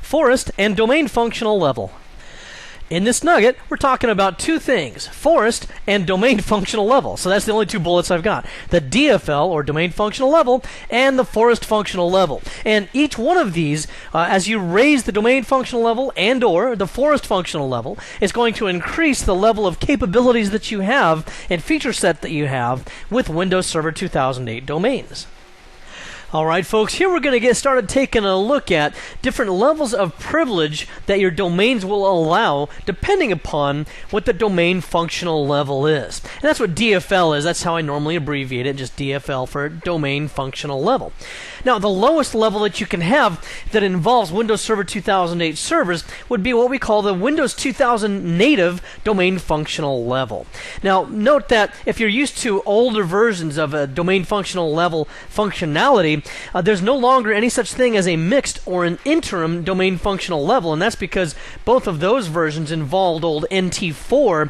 forest and domain functional level. In this nugget, we're talking about two things, forest and domain functional level. So that's the only two bullets I've got. The DFL, or domain functional level, and the forest functional level. And each one of these, as you raise the domain functional level and or the forest functional level, is going to increase the level of capabilities that you have and feature set that you have with Windows Server 2008 domains. Alright folks, here we're going to get started taking a look at different levels of privilege that your domains will allow depending upon what the domain functional level is. And that's what DFL is. That's how I normally abbreviate it, just DFL for domain functional level. Now, the lowest level that you can have that involves Windows Server 2008 servers would be what we call the Windows 2000 native domain functional level. Now, note that if you're used to older versions of a domain functional level functionality, there's no longer any such thing as a mixed or an interim domain functional level, and that's because both of those versions involved old NT4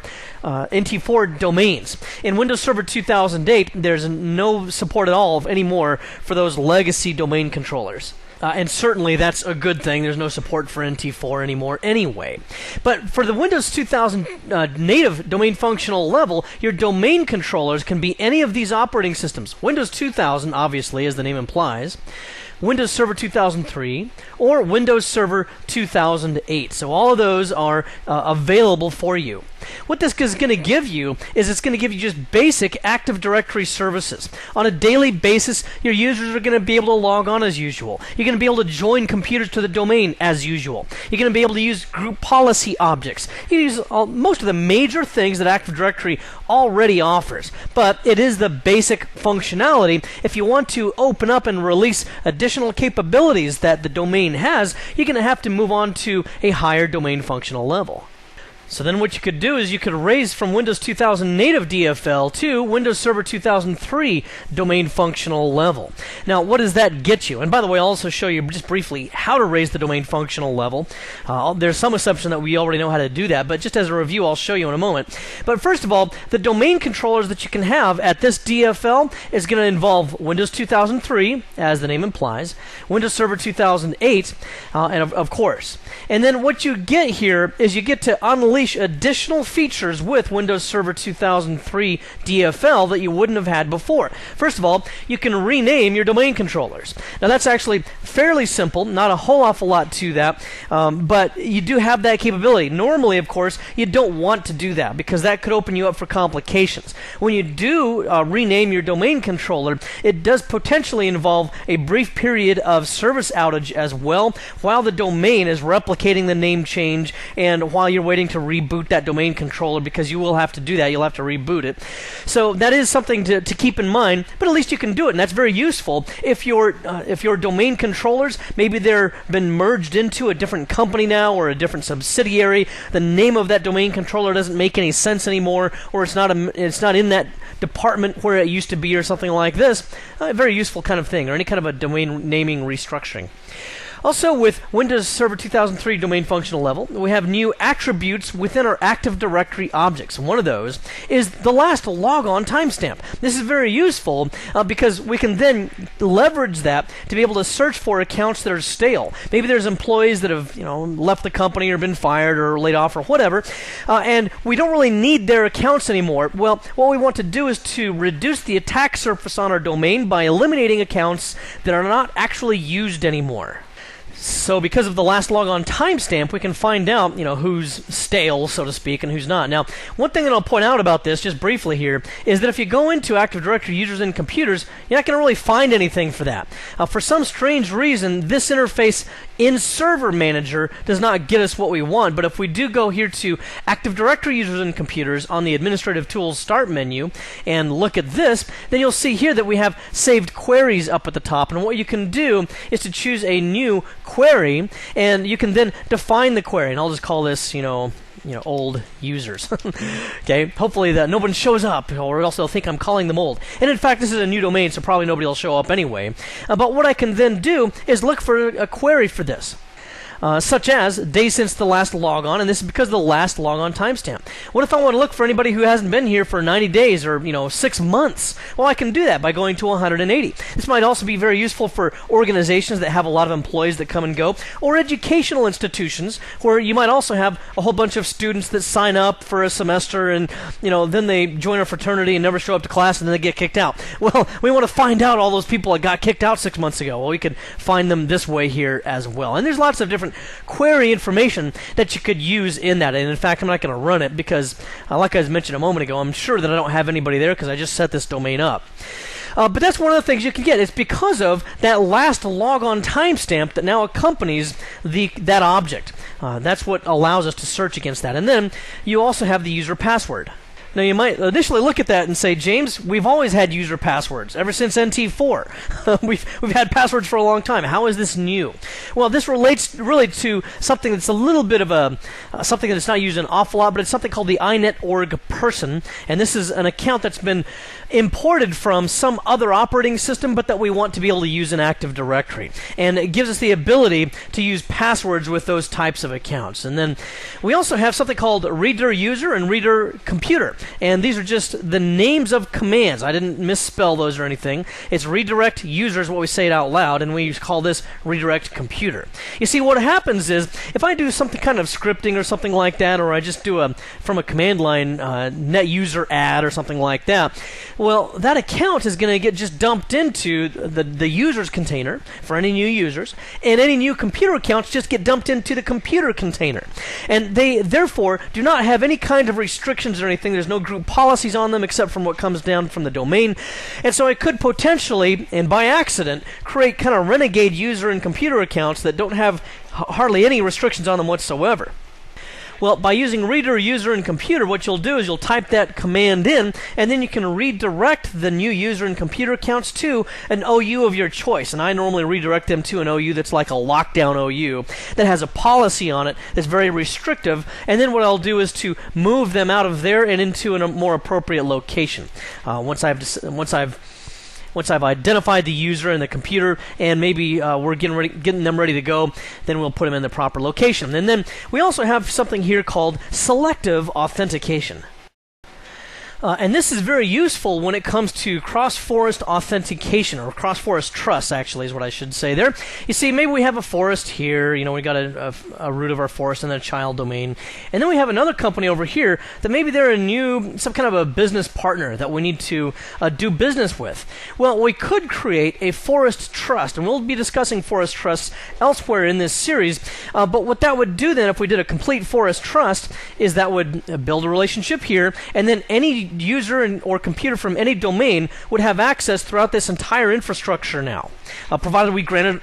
domains. In Windows Server 2008, there's no support at all anymore for those legacy domain controllers. And certainly that's a good thing. There's no support for NT4 anymore anyway. But for the Windows 2000 native domain functional level, your domain controllers can be any of these operating systems. Windows 2000, obviously, as the name implies, Windows Server 2003, or Windows Server 2008. So all of those are available for you. What this is going to give you is it's going to give you just basic Active Directory services. On a daily basis, your users are going to be able to log on as usual. You're going to be able to join computers to the domain as usual. You're going to be able to use group policy objects. You use most of the major things that Active Directory already offers. But it is the basic functionality. If you want to open up and release additional capabilities that the domain has, you're going to have to move on to a higher domain functional level. So then what you could do is you could raise from Windows 2000 native DFL to Windows Server 2003 domain functional level. Now, what does that get you? And by the way, I'll also show you just briefly how to raise the domain functional level. There's some assumption that we already know how to do that, but just as a review, I'll show you in a moment. But first of all, the domain controllers that you can have at this DFL is going to involve Windows 2003, as the name implies, Windows Server 2008, and of course. And then what you get here is you get to unleash additional features with Windows Server 2003 DFL that you wouldn't have had before. First of all, you can rename your domain controllers. Now that's actually fairly simple, not a whole awful lot to that, but you do have that capability. Normally, of course, you don't want to do that because that could open you up for complications. When you do rename your domain controller, it does potentially involve a brief period of service outage as well, while the domain is replicating the name change and while you're waiting to reboot that domain controller, because you will have to do that. You'll have to reboot it. So that is something to keep in mind, but at least you can do it, and that's very useful if your domain controllers, maybe they're been merged into a different company now or a different subsidiary. The name of that domain controller doesn't make any sense anymore, or it's not in that department where it used to be, or something like this. A very useful kind of thing, or any kind of a domain naming restructuring. Also, with Windows Server 2003 domain functional level, we have new attributes within our Active Directory objects. And one of those is the last logon timestamp. This is very useful because we can then leverage that to be able to search for accounts that are stale. Maybe there's employees that have left the company or been fired or laid off or whatever, and we don't really need their accounts anymore. Well, what we want to do is to reduce the attack surface on our domain by eliminating accounts that are not actually used anymore. So because of the last logon timestamp, we can find out, who's stale, so to speak, and who's not. Now, one thing that I'll point out about this, just briefly here, is that if you go into Active Directory users and computers, you're not going to really find anything for that. For some strange reason, this interface in Server Manager does not get us what we want, but if we do go here to Active Directory users and computers on the Administrative Tools Start menu and look at this, then you'll see here that we have saved queries up at the top, and what you can do is to choose a new query, and you can then define the query, and I'll just call this, old users. Okay, hopefully that no one shows up, or else they'll think I'm calling them old. And in fact, this is a new domain, so probably nobody will show up anyway. But what I can then do is look for a query for this. such as days since the last logon, and this is because of the last logon timestamp. What if I want to look for anybody who hasn't been here for 90 days or 6 months? Well, I can do that by going to 180. This might also be very useful for organizations that have a lot of employees that come and go, or educational institutions where you might also have a whole bunch of students that sign up for a semester and then they join a fraternity and never show up to class and then they get kicked out. Well, we want to find out all those people that got kicked out 6 months ago. Well, we could find them this way here as well. And there's lots of different query information that you could use in that. And in fact, I'm not going to run it because, like I mentioned a moment ago, I'm sure that I don't have anybody there because I just set this domain up. But that's one of the things you can get. It's because of that last logon timestamp that now accompanies that object. That's what allows us to search against that. And then you also have the user password. Now, you might initially look at that and say, James, we've always had user passwords. Ever since NT4. we've had passwords for a long time. How is this new? Well, this relates really to something that's a little bit of something that's not used an awful lot, but it's something called the inet.org person. And this is an account that's been imported from some other operating system, but that we want to be able to use in Active Directory. And it gives us the ability to use passwords with those types of accounts. And then we also have something called reader user and reader computer. And these are just the names of commands. I didn't misspell those or anything. It's redirect user is what we say it out loud, and we call this redirect computer. You see, what happens is, if I do something kind of scripting or something like that, or I just do from a command line net user add or something like that, well, that account is going to get just dumped into the users container for any new users, and any new computer accounts just get dumped into the computer container. And they, therefore, do not have any kind of restrictions or anything. There's no group policies on them except from what comes down from the domain. And so I could potentially, and by accident, create kind of renegade user and computer accounts that don't have hardly any restrictions on them whatsoever. Well, by using reader, user, and computer, what you'll do is you'll type that command in, and then you can redirect the new user and computer accounts to an OU of your choice. And I normally redirect them to an OU that's like a lockdown OU that has a policy on it that's very restrictive. And then what I'll do is to move them out of there and into a more appropriate location. Once I've identified the user and the computer, and maybe we're getting them ready to go, then we'll put them in the proper location. And then we also have something here called selective authentication. And this is very useful when it comes to cross-forest authentication, or cross-forest trust, actually, is what I should say there. You see, maybe we have a forest here, we got a root of our forest and then a child domain. And then we have another company over here that maybe they're some kind of a business partner that we need to do business with. Well, we could create a forest trust, and we'll be discussing forest trusts elsewhere in this series. But what that would do then, if we did a complete forest trust, is that would build a relationship here, and then any user or computer from any domain would have access throughout this entire infrastructure now, provided we granted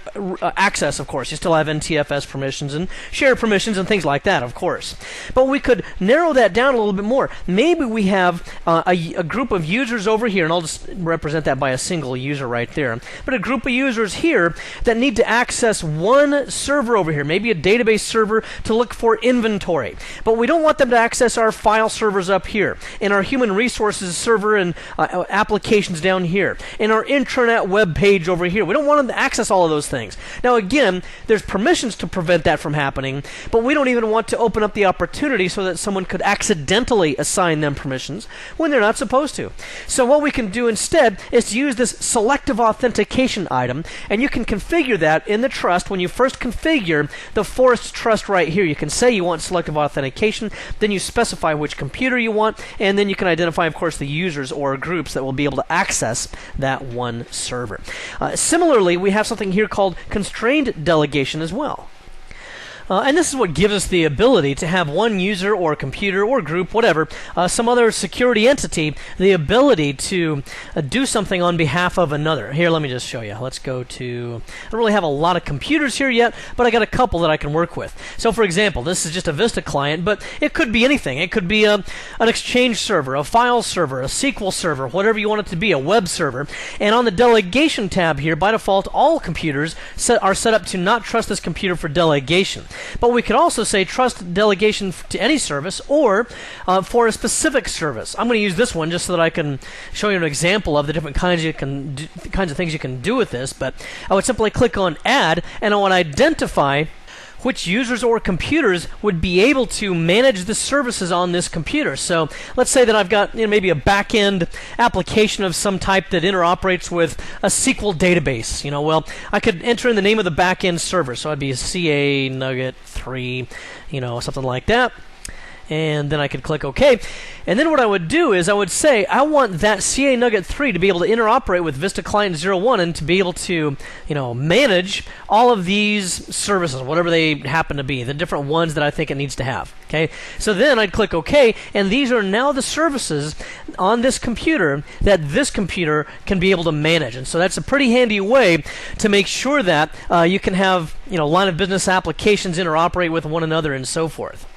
access, of course. You still have NTFS permissions and share permissions and things like that, of course. But we could narrow that down a little bit more. Maybe we have a group of users over here, and I'll just represent that by a single user right there, but a group of users here that need to access one server over here, maybe a database server to look for inventory. But we don't want them to access our file servers up here, and our human resources server and applications down here, and our intranet web page over here. We don't want them to access all of those things. Now again, there's permissions to prevent that from happening, but we don't even want to open up the opportunity so that someone could accidentally assign them permissions when they're not supposed to. So what we can do instead is to use this selective authentication item, and you can configure that in the trust. When you first configure the forest trust right here, you can say you want selective authentication, then you specify which computer you want, and then you can identify, of course, the users or groups that will be able to access that one server. Similarly, we have something here called constrained delegation as well. And this is what gives us the ability to have one user or computer or group, whatever, some other security entity, the ability to do something on behalf of another. Here, let me just show you. Let's go to... I don't really have a lot of computers here yet, but I got a couple that I can work with. So, for example, this is just a Vista client, but it could be anything. It could be an Exchange server, a file server, a SQL server, whatever you want it to be, a web server. And on the delegation tab here, by default, all computers are set up to not trust this computer for delegation. But we could also say trust delegation to any service, or for a specific service. I'm going to use this one just so that I can show you an example of the different kinds of things you can do with this. But I would simply click on Add, and I would identify which users or computers would be able to manage the services on this computer. So let's say that I've got maybe a back-end application of some type that interoperates with a SQL database. Well, I could enter in the name of the back-end server. So I'd be CA Nugget 3, something like that. And then I could click OK. And then what I would do is I would say I want that CA Nugget 3 to be able to interoperate with Vista Client 01 and to be able to, manage all of these services, whatever they happen to be, the different ones that I think it needs to have. Okay. So then I'd click OK, and these are now the services on this computer that this computer can be able to manage. And so that's a pretty handy way to make sure that you can have, line of business applications interoperate with one another and so forth.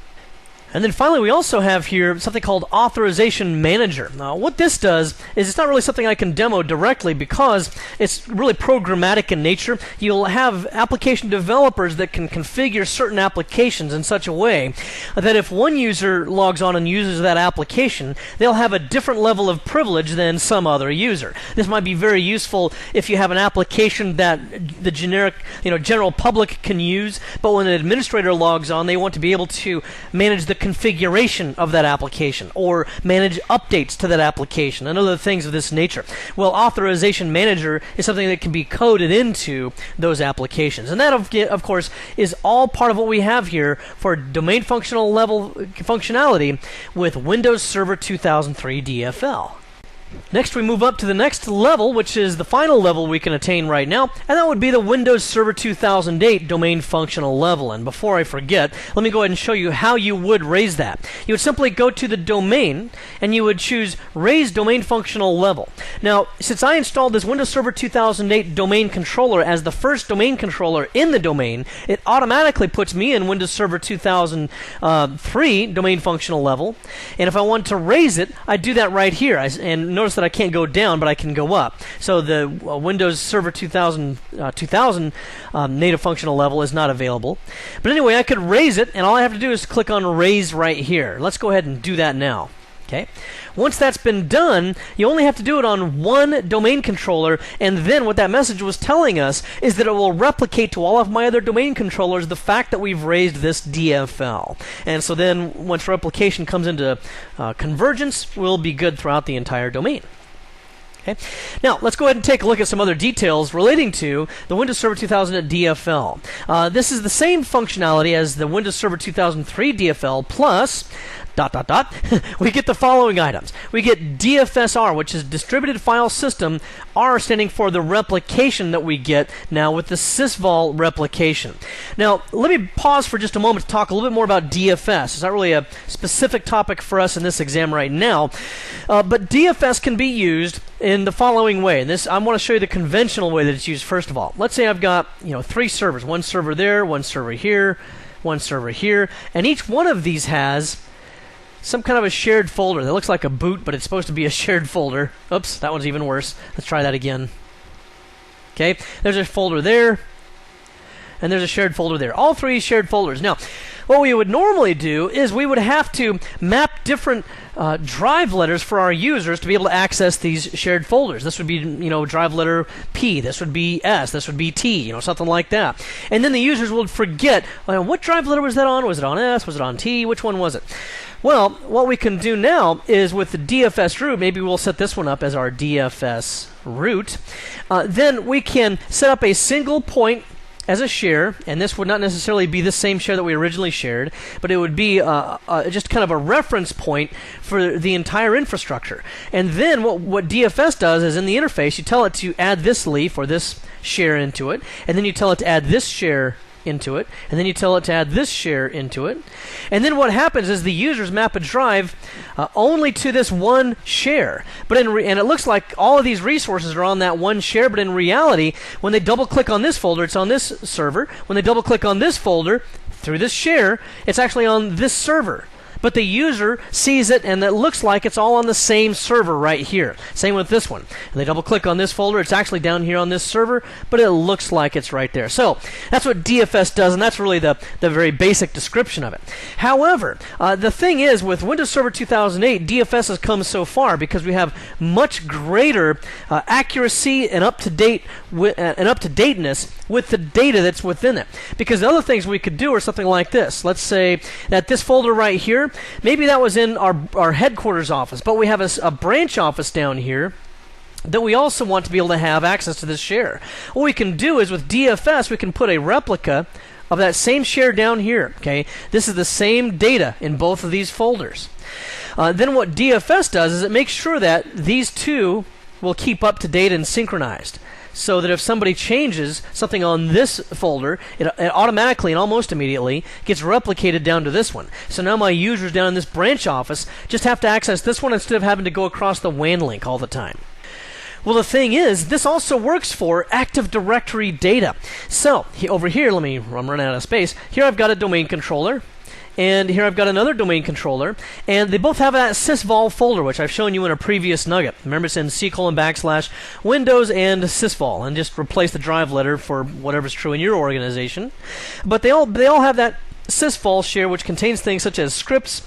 And then finally, we also have here something called Authorization Manager. Now, what this does is it's not really something I can demo directly because it's really programmatic in nature. You'll have application developers that can configure certain applications in such a way that if one user logs on and uses that application, they'll have a different level of privilege than some other user. This might be very useful if you have an application that the general public can use, but when an administrator logs on, they want to be able to manage the configuration of that application or manage updates to that application and other things of this nature. Well, Authorization Manager is something that can be coded into those applications. And that, of course, is all part of what we have here for domain functional level functionality with Windows Server 2003 DFL. Next, we move up to the next level, which is the final level we can attain right now, and that would be the Windows Server 2008 Domain Functional Level. And before I forget, let me go ahead and show you how you would raise that. You would simply go to the domain, and you would choose Raise Domain Functional Level. Now, since I installed this Windows Server 2008 Domain Controller as the first domain controller in the domain, it automatically puts me in Windows Server 2003 Domain Functional Level. And if I want to raise it, I do that right here. And notice that I can't go down, but I can go up. So the Windows Server 2000 native functional level is not available. But anyway, I could raise it, and all I have to do is click on Raise right here. Let's go ahead and do that now. Okay. Once that's been done, you only have to do it on one domain controller, and then what that message was telling us is that it will replicate to all of my other domain controllers the fact that we've raised this DFL. And so then once replication comes into convergence, we'll be good throughout the entire domain. Okay. Now, let's go ahead and take a look at some other details relating to the Windows Server 2000 DFL. This is the same functionality as the Windows Server 2003 DFL plus ... we get the following items. We get DFSR, which is Distributed File System, R standing for the replication that we get now with the sysvol replication. Now, let me pause for just a moment to talk a little bit more about DFS. It's not really a specific topic for us in this exam right now, but DFS can be used in the following way. And this, I want to show you the conventional way that it's used first of all. Let's say I've got 3 servers, one server there, one server here, one server here, and each one of these has some kind of a shared folder that looks like a boot, but it's supposed to be a shared folder. Oops, that one's even worse. Let's try that again. Okay, there's a folder there, and there's a shared folder there. All 3 shared folders. Now, what we would normally do is we would have to map different drive letters for our users to be able to access these shared folders. This would be, drive letter P. This would be S. This would be T. Something like that. And then the users would forget, what drive letter was that on? Was it on S? Was it on T? Which one was it? Well, what we can do now is with the DFS root, maybe we'll set this one up as our DFS root. Then we can set up a single point as a share, and this would not necessarily be the same share that we originally shared, but it would be just kind of a reference point for the entire infrastructure. And then what DFS does is in the interface, you tell it to add this leaf or this share into it, and then you tell it to add this share into it, and then you tell it to add this share into it. And then what happens is the users map a drive only to this one share. But and it looks like all of these resources are on that one share, but in reality, when they double-click on this folder, it's on this server. When they double-click on this folder, through this share, it's actually on this server. but the user sees it and it looks like it's all on the same server right here. Same with this one. And they double click on this folder, it's actually down here on this server, but it looks like it's right there. So that's what DFS does, and that's really the very basic description of it. However, the thing is, with Windows Server 2008, DFS has come so far because we have much greater accuracy and up-to-dateness with the data that's within it. Because the other things we could do are something like this. Let's say that this folder right here, maybe that was in our headquarters office, but we have a branch office down here that we also want to be able to have access to this share. What we can do is with DFS, we can put a replica of that same share down here. Okay, this is the same data in both of these folders. Then what DFS does is it makes sure that these two will keep up to date and synchronized, so that if somebody changes something on this folder, it automatically and almost immediately gets replicated down to this one. So now my users down in this branch office just have to access this one instead of having to go across the WAN link all the time. Well, the thing is, this also works for Active Directory data. So over here, I'm running out of space. Here I've got a domain controller, and here I've got another domain controller, and they both have that sysvol folder, which I've shown you in a previous nugget. Remember, it's in C:\Windows and sysvol, and just replace the drive letter for whatever's true in your organization. But they all have that sysvol share, which contains things such as scripts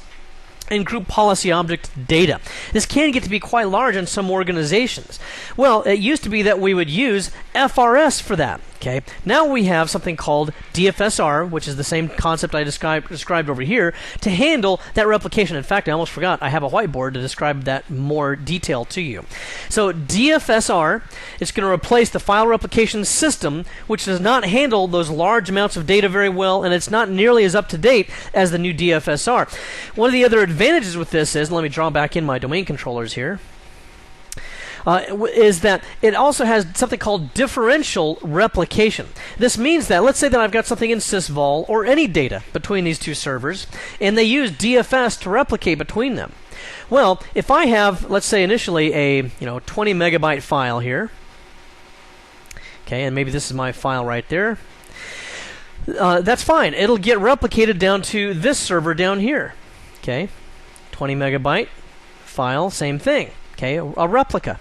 and group policy object data. This can get to be quite large in some organizations. Well, it used to be that we would use FRS for that. Okay. Now we have something called DFSR, which is the same concept I described over here, to handle that replication. In fact, I almost forgot, I have a whiteboard to describe that more detail to you. So DFSR is going to replace the file replication system, which does not handle those large amounts of data very well, and it's not nearly as up to date as the new DFSR. One of the other advantages with this is, let me draw back in my domain controllers here, is that it also has something called differential replication. This means that, let's say that I've got something in sysvol or any data between these two servers, and they use DFS to replicate between them. Well, if I have, let's say initially a 20 megabyte file here, okay, and maybe this is my file right there, that's fine. It'll get replicated down to this server down here. Okay, 20 megabyte file, same thing. Okay, a replica.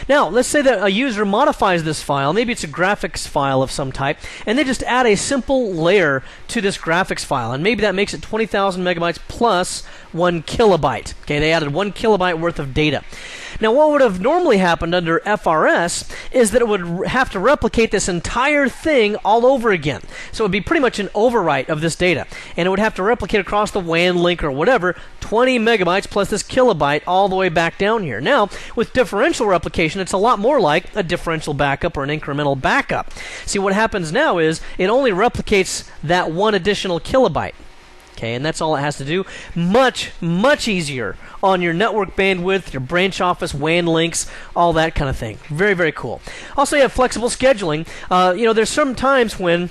Now, let's say that a user modifies this file. Maybe it's a graphics file of some type, and they just add a simple layer to this graphics file, and maybe that makes it 20,000 megabytes plus 1 kilobyte. Okay, they added 1 kilobyte worth of data. Now, what would have normally happened under FRS is that it would have to replicate this entire thing all over again. So it would be pretty much an overwrite of this data, and it would have to replicate across the WAN link or whatever, 20 megabytes plus this kilobyte all the way back down here. Now, with differential replication, it's a lot more like a differential backup or an incremental backup. See, what happens now is it only replicates that one additional kilobyte. Okay, and that's all it has to do. Much, much easier on your network bandwidth, your branch office, WAN links, all that kind of thing. Very, very cool. Also, you have flexible scheduling. There's some times when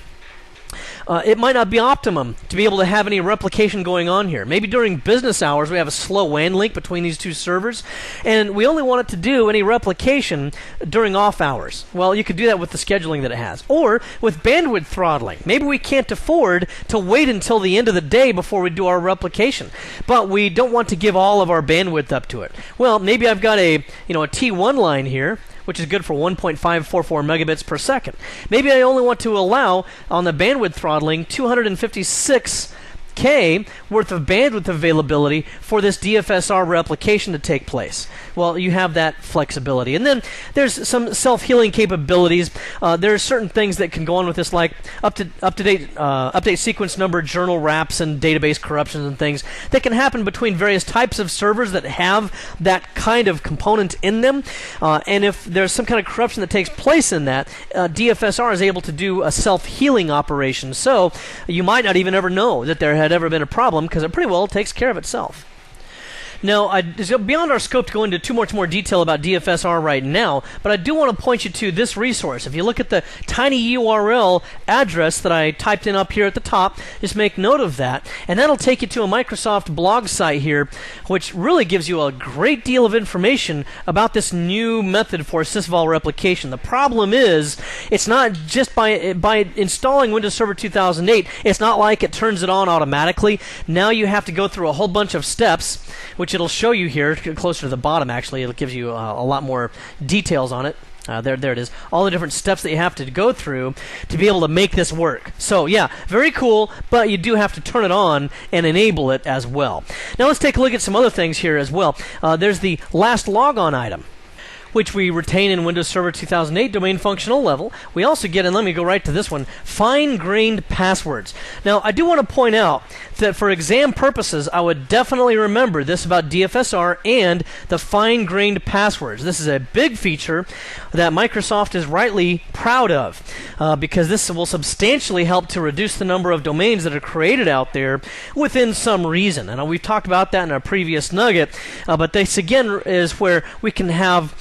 it might not be optimum to be able to have any replication going on here. Maybe during business hours we have a slow WAN link between these two servers, and we only want it to do any replication during off hours. Well, you could do that with the scheduling that it has. Or with bandwidth throttling. Maybe we can't afford to wait until the end of the day before we do our replication, but we don't want to give all of our bandwidth up to it. Well, maybe I've got a T1 line here, which is good for 1.544 megabits per second. Maybe I only want to allow, on the bandwidth throttling, 256K worth of bandwidth availability for this DFSR replication to take place. Well, you have that flexibility. And then there's some self-healing capabilities. There are certain things that can go on with this, like update sequence number, journal wraps, and database corruptions and things that can happen between various types of servers that have that kind of component in them. And if there's some kind of corruption that takes place in that, DFSR is able to do a self-healing operation. So you might not even ever know that there had ever been a problem, because it pretty well takes care of itself. Now, it's beyond our scope to go into too much more detail about DFSR right now, but I do want to point you to this resource. If you look at the tiny URL address that I typed in up here at the top, just make note of that, and that'll take you to a Microsoft blog site here, which really gives you a great deal of information about this new method for sysvol replication. The problem is, it's not just by installing Windows Server 2008, it's not like it turns it on automatically. Now you have to go through a whole bunch of steps, which it'll show you here, closer to the bottom actually. It gives you a lot more details on it. There it is. All the different steps that you have to go through to be able to make this work. So yeah, very cool, but you do have to turn it on and enable it as well. Now let's take a look at some other things here as well. There's the last logon item, which we retain in Windows Server 2008 domain functional level. We also get, and let me go right to this one, fine-grained passwords. Now, I do want to point out that for exam purposes, I would definitely remember this about DFSR and the fine-grained passwords. This is a big feature that Microsoft is rightly proud of, because this will substantially help to reduce the number of domains that are created out there within some reason. And we've talked about that in our previous nugget, but this again is where we can have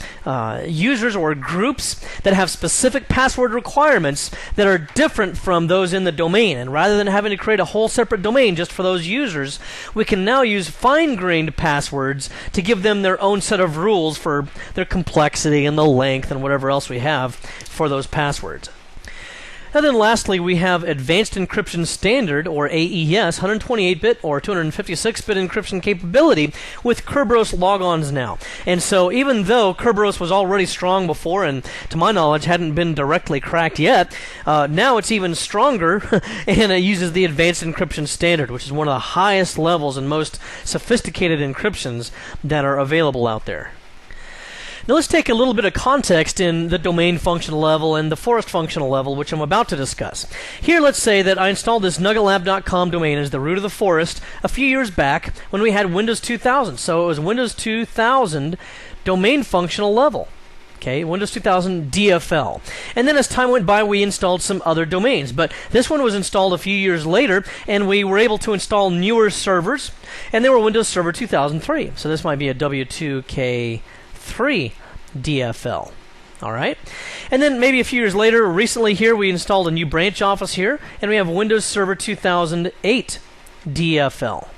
users or groups that have specific password requirements that are different from those in the domain. And rather than having to create a whole separate domain just for those users, we can now use fine-grained passwords to give them their own set of rules for their complexity and the length and whatever else we have for those passwords. And then lastly, we have Advanced Encryption Standard, or AES, 128-bit or 256-bit encryption capability with Kerberos logons now. And so even though Kerberos was already strong before, and to my knowledge hadn't been directly cracked yet, now it's even stronger, and it uses the Advanced Encryption Standard, which is one of the highest levels and most sophisticated encryptions that are available out there. Now let's take a little bit of context in the domain functional level and the forest functional level, which I'm about to discuss. Here, let's say that I installed this nuggetlab.com domain as the root of the forest a few years back when we had Windows 2000. So it was Windows 2000 domain functional level. Okay, Windows 2000 DFL. And then as time went by, we installed some other domains. But this one was installed a few years later, and we were able to install newer servers, and they were Windows Server 2003. So this might be a W2K3 DFL. All right, and then maybe a few years later, recently here, we installed a new branch office here, and we have Windows Server 2008 DFL.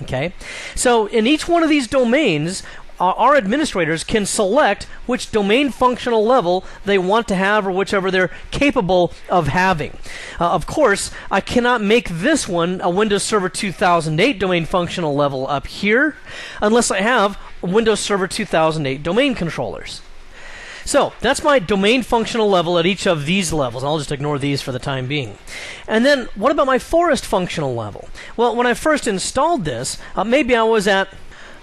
Okay, so in each one of these domains, our administrators can select which domain functional level they want to have, or whichever they're capable of having. Of course, I cannot make this one a Windows Server 2008 domain functional level up here unless I have Windows Server 2008 domain controllers. So that's my domain functional level at each of these levels. I'll just ignore these for the time being. And then what about my forest functional level? Well, when I first installed this, maybe I was at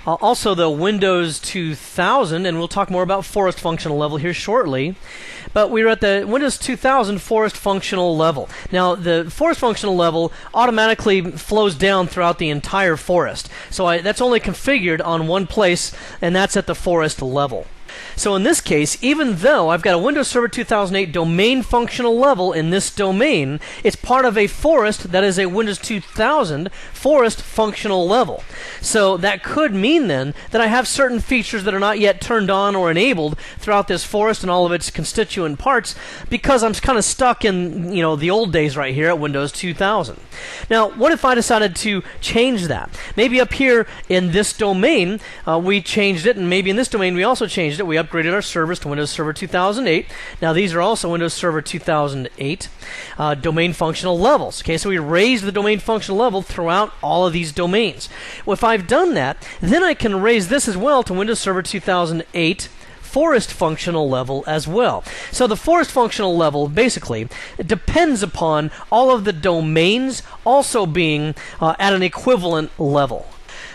also the Windows 2000, and we'll talk more about forest functional level here shortly. But we were at the Windows 2000 forest functional level. Now, the forest functional level automatically flows down throughout the entire forest. So that's only configured on one place, and that's at the forest level. So in this case, even though I've got a Windows Server 2008 domain functional level in this domain, it's part of a forest that is a Windows 2000 forest functional level. So that could mean then that I have certain features that are not yet turned on or enabled throughout this forest and all of its constituent parts, because I'm kind of stuck in, the old days right here at Windows 2000. Now, what if I decided to change that? Maybe up here in this domain, we changed it, and maybe in this domain we also changed it. We upgraded our servers to Windows Server 2008. Now, these are also Windows Server 2008 domain functional levels. Okay, so we raised the domain functional level throughout all of these domains. Well, if I've done that, then I can raise this as well to Windows Server 2008 forest functional level as well. So the forest functional level basically depends upon all of the domains also being at an equivalent level.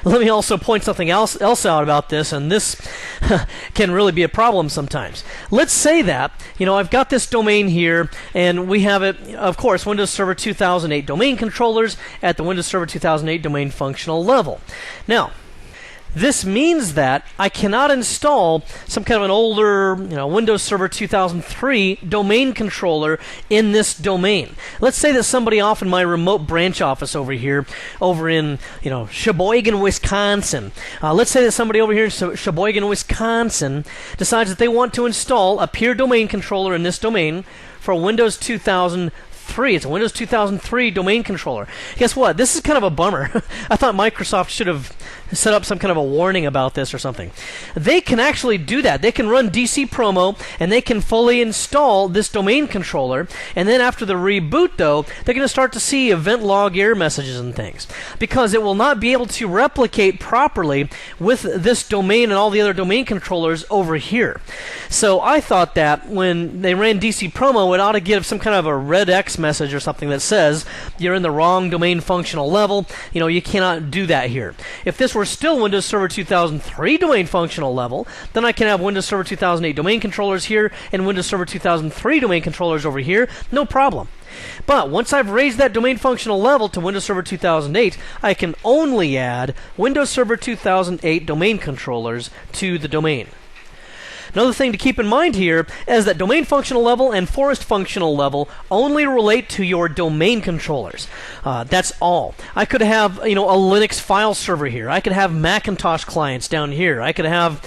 Let me also point something else out about this, and this can really be a problem sometimes. Let's say that, I've got this domain here, and we have it, of course, Windows Server 2008 domain controllers at the Windows Server 2008 domain functional level. Now, This means that I cannot install some kind of an older, Windows Server 2003 domain controller in this domain. Let's say that somebody off in my remote branch office over here, over in, Sheboygan, Wisconsin. Let's say that somebody over here in Sheboygan, Wisconsin decides that they want to install a peer domain controller in this domain for Windows 2003. It's a Windows 2003 domain controller. Guess what? This is kind of a bummer. I thought Microsoft should have set up some kind of a warning about this or something. They can actually do that. They can run DC promo, and they can fully install this domain controller, and then after the reboot, though, they're going to start to see event log error messages and things, because it will not be able to replicate properly with this domain and all the other domain controllers over here. So I thought that when they ran DC promo, it ought to give some kind of a red X message or something that says you're in the wrong domain functional level. You cannot do that here. If this were still Windows Server 2003 domain functional level, then I can have Windows Server 2008 domain controllers here and Windows Server 2003 domain controllers over here, no problem. But once I've raised that domain functional level to Windows Server 2008, I can only add Windows Server 2008 domain controllers to the domain. Another thing to keep in mind here is that domain functional level and forest functional level only relate to your domain controllers. That's all. I could have, a Linux file server here. I could have Macintosh clients down here. I could have,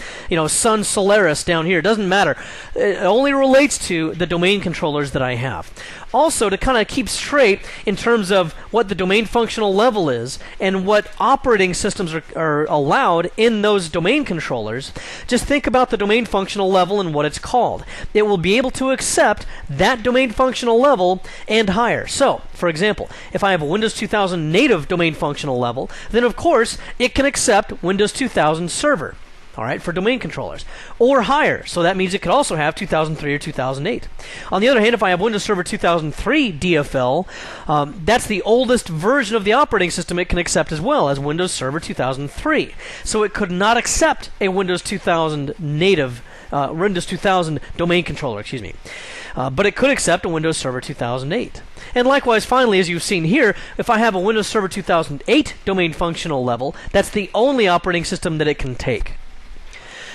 Sun Solaris down here. It doesn't matter. It only relates to the domain controllers that I have. Also, to kind of keep straight in terms of what the domain functional level is and what operating systems are allowed in those domain controllers, just think about the domain functional level and what it's called. It will be able to accept that domain functional level and higher. So, for example, if I have a Windows 2000 native domain functional level, then of course it can accept Windows 2000 Server. All right, for domain controllers, or higher. So that means it could also have 2003 or 2008. On the other hand, if I have Windows Server 2003 DFL, that's the oldest version of the operating system it can accept as well as Windows Server 2003. So it could not accept a Windows 2000 native, Windows 2000 domain controller, but it could accept a Windows Server 2008. And likewise, finally, as you've seen here, if I have a Windows Server 2008 domain functional level, that's the only operating system that it can take.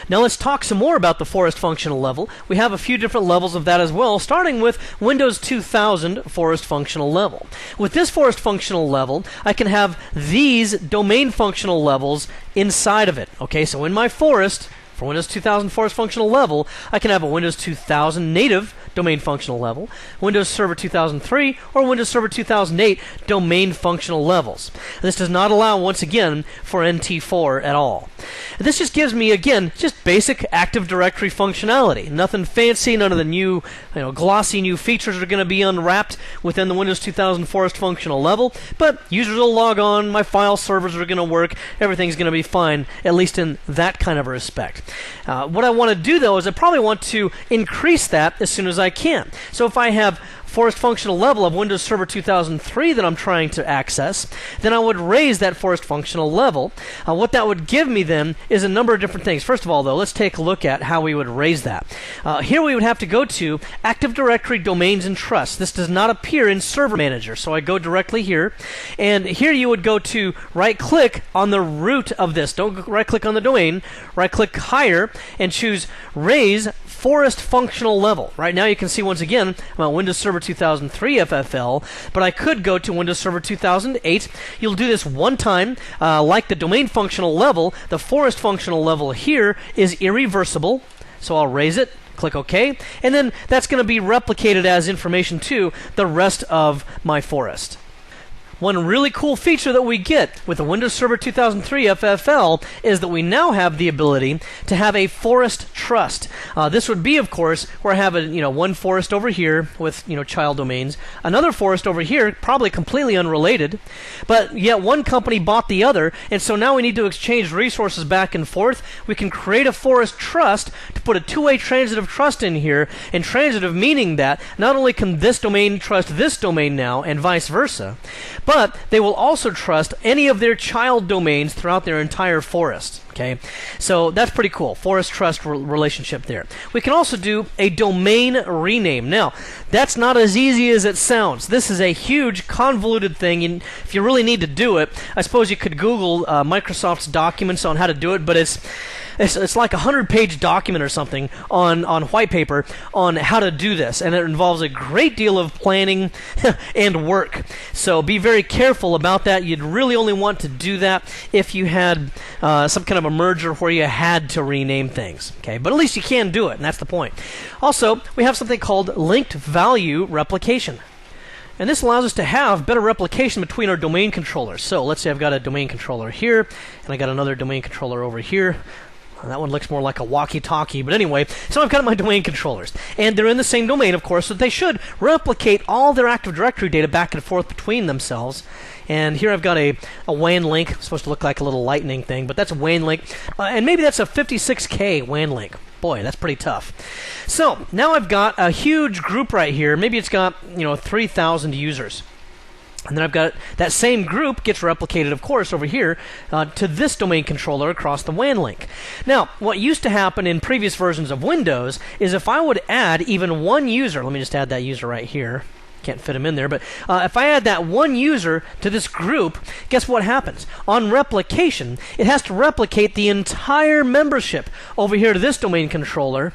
Now let's talk some more about the forest functional level. We have a few different levels of that as well, starting with Windows 2000 forest functional level. With this forest functional level, I can have these domain functional levels inside of it. Okay, so in my forest, for Windows 2000 forest functional level, I can have a Windows 2000 native domain functional level, Windows Server 2003, or Windows Server 2008 domain functional levels. This does not allow, once again, for NT4 at all. This just gives me, again, just basic Active Directory functionality. Nothing fancy, none of the new, glossy new features are going to be unwrapped within the Windows 2000 forest functional level, but users will log on, my file servers are going to work, everything's going to be fine, at least in that kind of a respect. What I want to do, though, is I probably want to increase that as soon as I can. So if I have forest functional level of Windows Server 2003 that I'm trying to access, then I would raise that forest functional level. What that would give me then is a number of different things. First of all, though, let's take a look at how we would raise that. Here we would have to go to Active Directory Domains and Trusts. This does not appear in Server Manager, so I go directly here. And here you would go to right-click on the root of this. Don't right-click on the domain. Right-click higher and choose Raise Forest Functional Level. Right now you can see once again I'm on Windows Server 2003 FFL, but I could go to Windows Server 2008. You'll do this one time. Like the domain functional level, the forest functional level here is irreversible, so I'll raise it, click OK, and then that's going to be replicated as information to the rest of my forest. One really cool feature that we get with the Windows Server 2003 FFL is that we now have the ability to have a forest trust. This would be, of course, where I have one forest over here with child domains, another forest over here, probably completely unrelated, but yet one company bought the other, and so now we need to exchange resources back and forth. We can create a forest trust to put a two-way transitive trust in here, and transitive meaning that not only can this domain trust this domain now, and vice versa, but but they will also trust any of their child domains throughout their entire forest. Okay, so that's pretty cool. Forest trust relationship there. We can also do a domain rename. Now, that's not as easy as it sounds. This is a huge convoluted thing, and if you really need to do it, I suppose you could Google Microsoft's documents on how to do it, but it's like a 100-page document or something on white paper on how to do this, and it involves a great deal of planning and work. So be very careful about that. You'd really only want to do that if you had some kind of a merger where you had to rename things. Okay, but at least you can do it, and that's the point. Also, we have something called linked value replication. And this allows us to have better replication between our domain controllers. So let's say I've got a domain controller here, and I got another domain controller over here. That one looks more like a walkie-talkie, but anyway, so I've got my domain controllers, and they're in the same domain, of course, so they should replicate all their Active Directory data back and forth between themselves. And here I've got a WAN link. It's supposed to look like a little lightning thing, but that's a WAN link, and maybe that's a 56K WAN link. Boy, that's pretty tough. So now I've got a huge group right here. Maybe it's got 3,000 users. And then I've got that same group gets replicated, of course, over here to this domain controller across the WAN link. Now, what used to happen in previous versions of Windows is if I would add even one user, let me just add that user right here. Can't fit him in there, but if I add that one user to this group, guess what happens? On replication, it has to replicate the entire membership over here to this domain controller.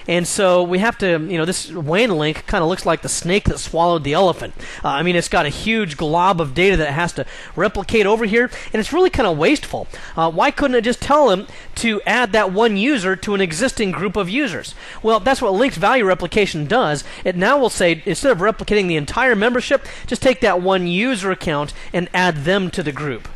And so we have to, this WAN link kind of looks like the snake that swallowed the elephant. It's got a huge glob of data that it has to replicate over here, and it's really kind of wasteful. Why couldn't it just tell them to add that one user to an existing group of users? Well, that's what linked value replication does. It now will say, instead of replicating the entire membership, just take that one user account and add them to the group.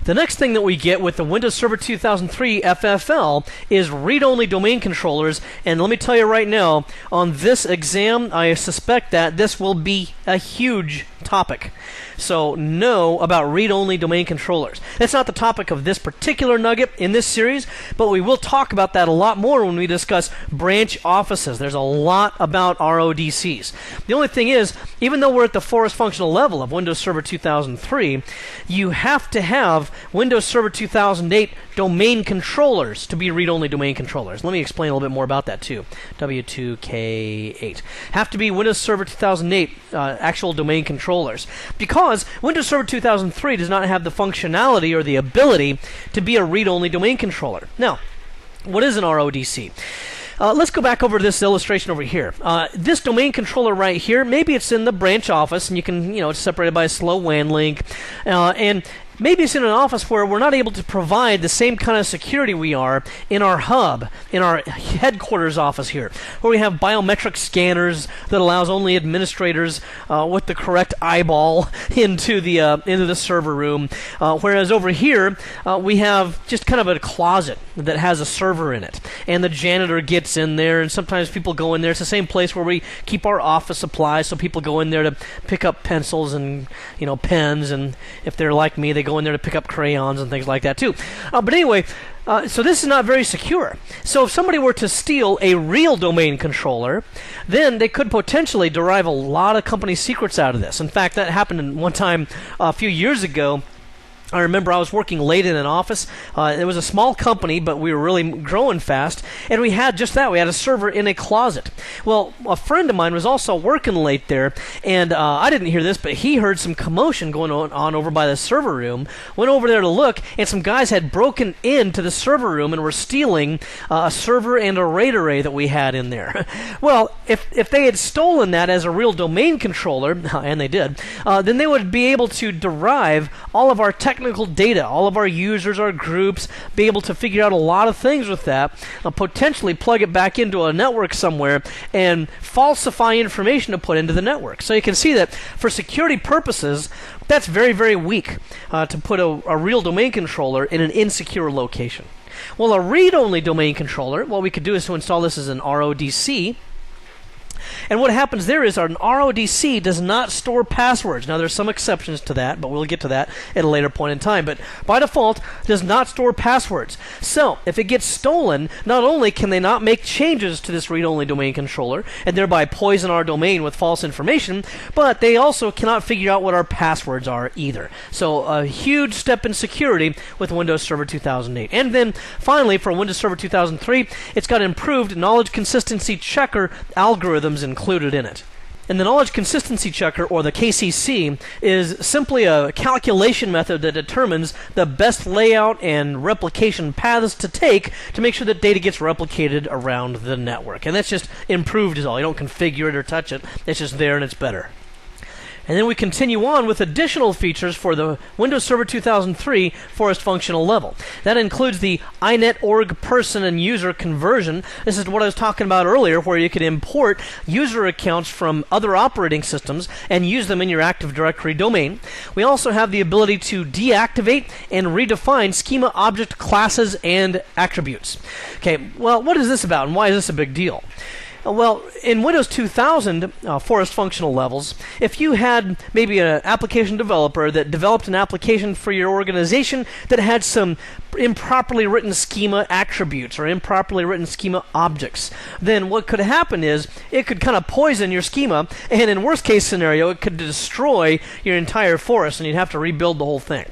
The next thing that we get with the Windows Server 2003 FFL is read-only domain controllers, and let me tell you right now, on this exam, I suspect that this will be a huge topic. So know about read-only domain controllers. That's not the topic of this particular nugget in this series, but we will talk about that a lot more when we discuss branch offices. There's a lot about RODCs. The only thing is, even though we're at the forest functional level of Windows Server 2003, you have to have Windows Server 2008 domain controllers to be read-only domain controllers. Let me explain a little bit more about that too. W2K8. Have to be Windows Server 2008 actual domain controllers, because Windows Server 2003 does not have the functionality or the ability to be a read-only domain controller. Now, what is an RODC? Let's go back over to this illustration over here. This domain controller right here, maybe it's in the branch office, and you can, it's separated by a slow WAN link, and maybe it's in an office where we're not able to provide the same kind of security we are in our hub, in our headquarters office here, where we have biometric scanners that allows only administrators with the correct eyeball into the server room. Whereas over here, we have just kind of a closet that has a server in it, and the janitor gets in there, and sometimes people go in there. It's the same place where we keep our office supplies, so people go in there to pick up pencils and pens, and if they're like me, they go in there to pick up crayons and things like that too. But anyway, so this is not very secure. So if somebody were to steal a real domain controller, then they could potentially derive a lot of company secrets out of this. In fact, that happened one time a few years ago. I remember I was working late in an office. It was a small company, but we were really growing fast. And we had just that. We had a server in a closet. Well, a friend of mine was also working late there, and I didn't hear this, but he heard some commotion going on over by the server room. Went over there to look, and some guys had broken into the server room and were stealing a server and a RAID array that we had in there. Well, if they had stolen that as a real domain controller, and they did, then they would be able to derive all of our technical data, all of our users, our groups, be able to figure out a lot of things with that, potentially plug it back into a network somewhere, and falsify information to put into the network. So you can see that for security purposes, that's very, very weak to put a real domain controller in an insecure location. Well, a read-only domain controller, what we could do is to install this as an RODC. And what happens there is our RODC does not store passwords. Now there's some exceptions to that, but we'll get to that at a later point in time. But by default, does not store passwords. So if it gets stolen, not only can they not make changes to this read-only domain controller and thereby poison our domain with false information, but they also cannot figure out what our passwords are either. So a huge step in security with Windows Server 2008. And then finally, for Windows Server 2003, it's got improved knowledge consistency checker algorithms included in it. And the knowledge consistency checker, or the KCC, is simply a calculation method that determines the best layout and replication paths to take to make sure that data gets replicated around the network. And that's just improved is all. You don't configure it or touch it. It's just there and it's better. And then we continue on with additional features for the Windows Server 2003 Forest functional level. That includes the inet.org person and user conversion. This is what I was talking about earlier, where you could import user accounts from other operating systems and use them in your Active Directory domain. We also have the ability to deactivate and redefine schema object classes and attributes. Okay, well, what is this about and why is this a big deal? Well, in Windows 2000 Forest functional levels, if you had maybe an application developer that developed an application for your organization that had some improperly written schema attributes or improperly written schema objects, then what could happen is it could kind of poison your schema, and in worst case scenario, it could destroy your entire forest and you'd have to rebuild the whole thing.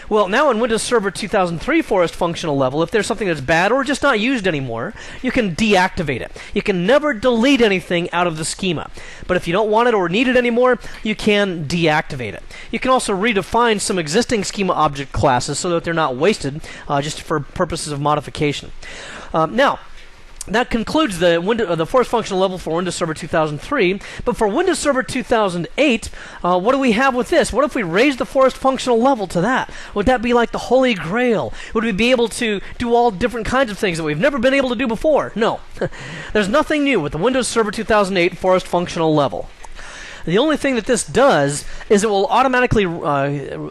Well, now in Windows Server 2003 Forest functional level, if there's something that's bad or just not used anymore, you can deactivate it. You can never delete anything out of the schema. But if you don't want it or need it anymore, you can deactivate it. You can also redefine some existing schema object classes so that they're not wasted just for purposes of modification. Now, that concludes the Forest functional level for Windows Server 2003. But for Windows Server 2008, what do we have with this? What if we raise the Forest functional level to that? Would that be like the Holy Grail? Would we be able to do all different kinds of things that we've never been able to do before? No. There's nothing new with the Windows Server 2008 Forest functional level. The only thing that this does is it will automatically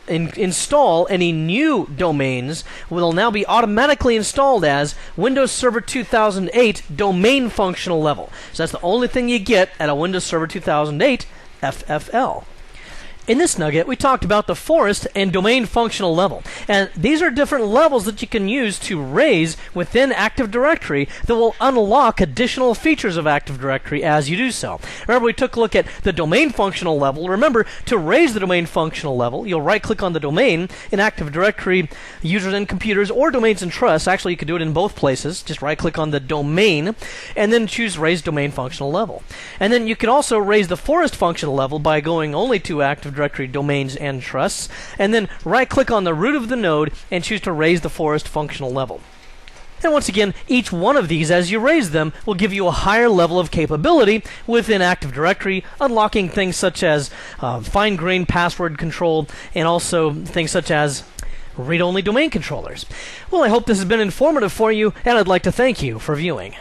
install any new domains will now be automatically installed as Windows Server 2008 domain functional level. So that's the only thing you get at a Windows Server 2008 FFL. In this nugget, we talked about the Forest and domain functional level. And these are different levels that you can use to raise within Active Directory that will unlock additional features of Active Directory as you do so. Remember, we took a look at the domain functional level. Remember, to raise the domain functional level, you'll right-click on the domain in Active Directory, users and computers, or domains and trusts. Actually, you could do it in both places. Just right-click on the domain, and then choose Raise Domain Functional Level. And then you can also raise the Forest functional level by going only to Active Directory domains and trusts, and then right-click on the root of the node and choose to raise the Forest functional level. And once again, each one of these, as you raise them, will give you a higher level of capability within Active Directory, unlocking things such as fine-grained password control, and also things such as read-only domain controllers. Well, I hope this has been informative for you, and I'd like to thank you for viewing.